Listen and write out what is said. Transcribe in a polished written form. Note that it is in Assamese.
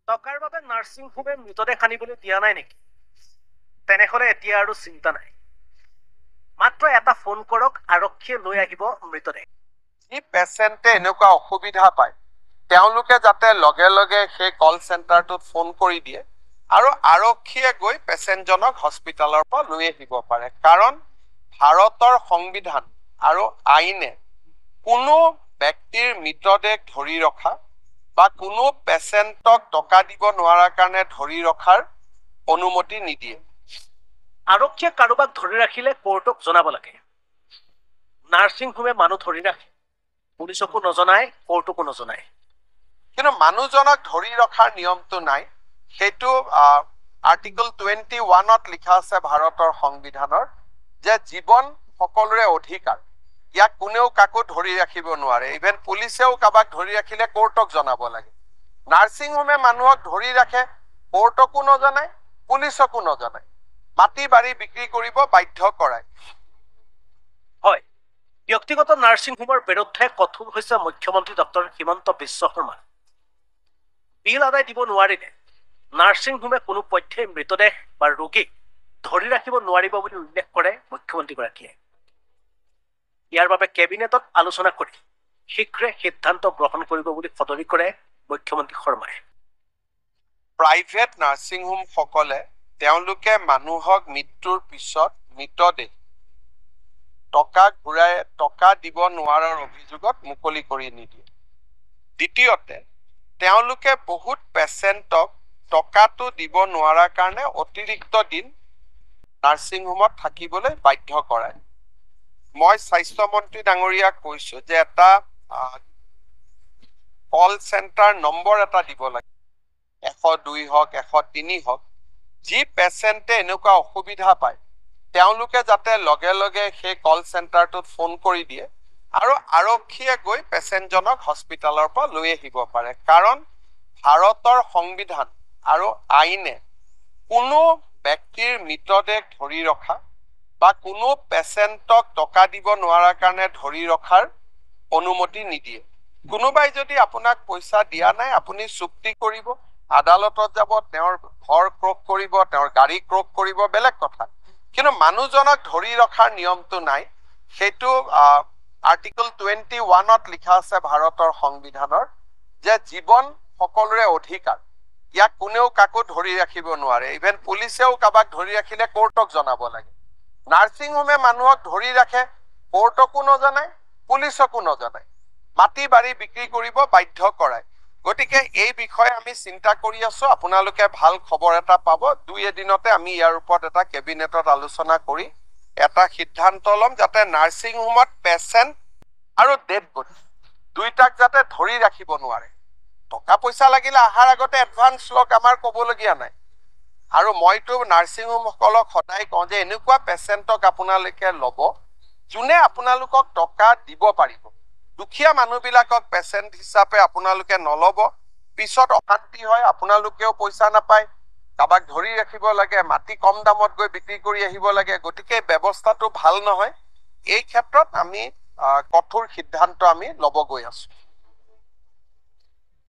টকাৰ বাবে নাৰ্ছিং হোমে মৃতদেহ আনিবলৈ দিয়া নাই নেকি? তেনেহলে এতিয়া আৰু চিন্তা নাই। মাত্ৰ এটা ফোন কৰক, আৰক্ষীয়ে লৈ আহিব মৃতদেহ। যি পেচেণ্টে এনেকুৱা অসুবিধা পায় তেওঁলোকে যাতে লগে লগে সেই কল চেণ্টাৰটোত ফোন কৰি দিয়ে আৰু আৰক্ষীয়ে গৈ পেচেণ্টজনক হস্পিটালৰ পৰা লৈ আহিব পাৰে। কাৰণ ভাৰতৰ সংবিধান আৰু আইনে কোনো ব্যক্তিৰ মৃতদেহ ধৰি ৰখা বা কোনো পেচেণ্টক টকা দিব নোৱাৰাৰ কাৰণে ধৰি ৰখাৰ অনুমতি নিদিয়ে। আৰক্ষীয়ে কাৰোবাক ধৰি ৰাখিলে কোৰ্টক জনাব লাগে। নাৰ্ছিং হোমে মানুহ ধৰি ৰাখে, পুলিচকো নজনায়, কোৰ্টকো নজনায়। কিন্তু মানুহজনক ধৰি ৰখাৰ নিয়মটো নাই। সেইটো আৰ্টিকল 21ত লিখা আছে ভাৰতৰ সংবিধানৰ, যে জীৱন সকলোৰে অধিকাৰ। ইয়াক কোনেও কাকো ধৰি ৰাখিব নোৱাৰে। ইভেন পুলিচেও কাৰোবাক ধৰি ৰাখিলে কোৰ্টক জনাব লাগে। নাৰ্ছিং হোমে মানুহক ধৰি ৰাখে, কোৰ্টকো নজনায়, পুলিচকো নজনায়, মাটি বাৰী বিক্ৰী কৰিব বাধ্য কৰায়। হয়, ব্যক্তিগত নাৰ্ছিং হোমৰ বিৰুদ্ধে কঠোৰ হৈছে মুখ্যমন্ত্ৰী ডক্টৰ হিমন্ত বিশ্ব শৰ্মা। বিল আদায় দিব নোৱাৰিলে নাৰ্ছিং হোমে কোনো পধ্যেই মৃতদেহ বা ৰোগীক ধৰি ৰাখিব নোৱাৰিব বুলি উল্লেখ কৰে মুখ্যমন্ত্ৰীগৰাকীয়ে। ইয়াৰ বাবে কেবিনেটত আলোচনা কৰি শীঘ্ৰে সিদ্ধান্ত গ্ৰহণ কৰিব বুলি সদৰি কৰে মুখ্যমন্ত্ৰী শৰ্মাই। প্ৰাইভেট নাৰ্ছিং হোম সকলে তেওঁলোকে মানুহক মৃত্যুৰ পিছত মৃতদেহ টকা দিব নোৱাৰাৰ অভিযোগত মুকলি কৰি নিদিয়ে। দ্বিতীয়তে, তেওঁলোকে বহুত পেচেণ্টক টকাটো দিব নোৱাৰাৰ কাৰণে অতিৰিক্ত দিন নাৰ্ছিং হোমত থাকিবলৈ বাধ্য কৰায়। মই স্বাস্থ্যমন্ত্ৰী ডাঙৰীয়াক কৈছো যে এটা কল চেণ্টাৰ নম্বৰ এটা দিব লাগে, 102 হওক 103 হওক। যি পেচেণ্টে এনেকুৱা অসুবিধা পায় তেওঁলোকে যাতে লগে লগে সেই কল চেণ্টাৰটোত ফোন কৰি দিয়ে আৰু আৰক্ষীয়ে গৈ পেচেণ্টজনক হস্পিটালৰ পৰা লৈ আহিব পাৰে। কাৰণ ভাৰতৰ সংবিধান আৰু আইনে কোনো ব্যক্তিৰ মৃতদেহ ধৰি ৰখা বা কোনো পেচেণ্টক টকা দিব নোৱাৰাৰ কাৰণে ধৰি ৰখাৰ অনুমতি নিদিয়ে। কোনোবাই যদি আপোনাক পইচা দিয়া নাই, আপুনি চুক্তি কৰিব, আদালতত যাব, তেওঁৰ ঘৰ ক্ৰক কৰিব, তেওঁৰ গাড়ী ক্ৰক কৰিব, বেলেগ কথা। কিন্তু মানুহজনক ধৰি ৰখাৰ নিয়মটো নাই। সেইটো আৰ্টিকল 21ত লিখা আছে ভাৰতৰ সংবিধানৰ, যে জীৱন সকলোৰে অধিকাৰ। ইয়াক কোনেও কাকো ধৰি ৰাখিব নোৱাৰে। ইভেন পুলিচেও কাৰোবাক ধৰি ৰাখিলে কোৰ্টক জনাব লাগে। নাৰ্ছিং হোমে মানুহক ধৰি ৰাখে, কোৰ্টকো নজনায়, পুলিচকো নজনায়, মাটি বাৰী বিক্ৰী কৰিব বাধ্য কৰায়। গতিকে এই বিষয়ে আমি চিন্তা কৰি আছো। আপোনালোকে ভাল খবৰ এটা পাব। 2 এদিনতে আমি ইয়াৰ ওপৰত এটা কেবিনেটত আলোচনা কৰি এটা সিদ্ধান্ত ল'ম, যাতে নাৰ্ছিং হোমত পেচেণ্ট আৰু ডেড বডি দুইটাক যাতে ধৰি ৰাখিব নোৱাৰে। টকা পইচা লাগিলে অহাৰ আগতে এডভান্স লওক, আমাৰ ক'বলগীয়া নাই। আৰু মইতো নাৰ্ছিং হোমসকলক সদায় কওঁ যে এনেকুৱা পেচেণ্টক আপোনালোকে ল'ব যোনে আপোনালোকক টকা দিব পাৰিব। দুখীয়া মানুহবিলাকক পেচেণ্ট হিচাপে আপোনালোকে নল'ব। পিছত অশান্তি হয়, আপোনালোকেও পইচা নাপায়, কাৰোবাক ধৰি ৰাখিব লাগে, মাটি কম দামত গৈ বিক্ৰী কৰি আহিব লাগে। গতিকে ব্যৱস্থাটো ভাল নহয়। এই ক্ষেত্ৰত আমি কঠোৰ সিদ্ধান্ত আমি ল'ব গৈ আছো।